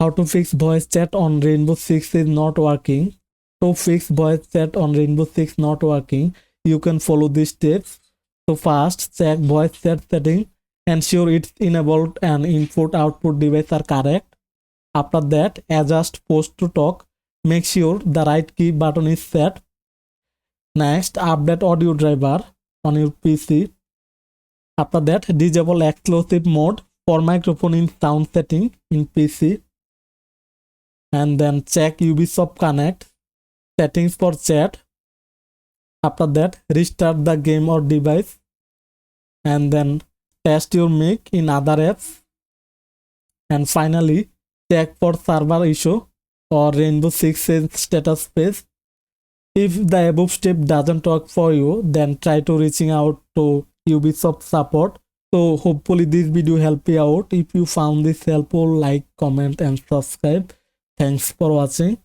How to fix voice chat on Rainbow Six is not working. To fix voice chat on Rainbow Six not working, you can follow these steps. So first, check voice chat setting. Ensure it's enabled and input-output device are correct. After that, adjust post to talk. Make sure the right key button is set. Next, update audio driver on your PC. After that, disable exclusive mode for microphone in sound setting in PC. And then check Ubisoft Connect settings for chat. After that, restart the game or device. And then test your mic in other apps. And finally, check for server issue or Rainbow Six's status page. If the above step doesn't work for you, then try to reaching out to Ubisoft support. So hopefully this video helped you out. If you found this helpful, like, comment and subscribe. Thanks for watching.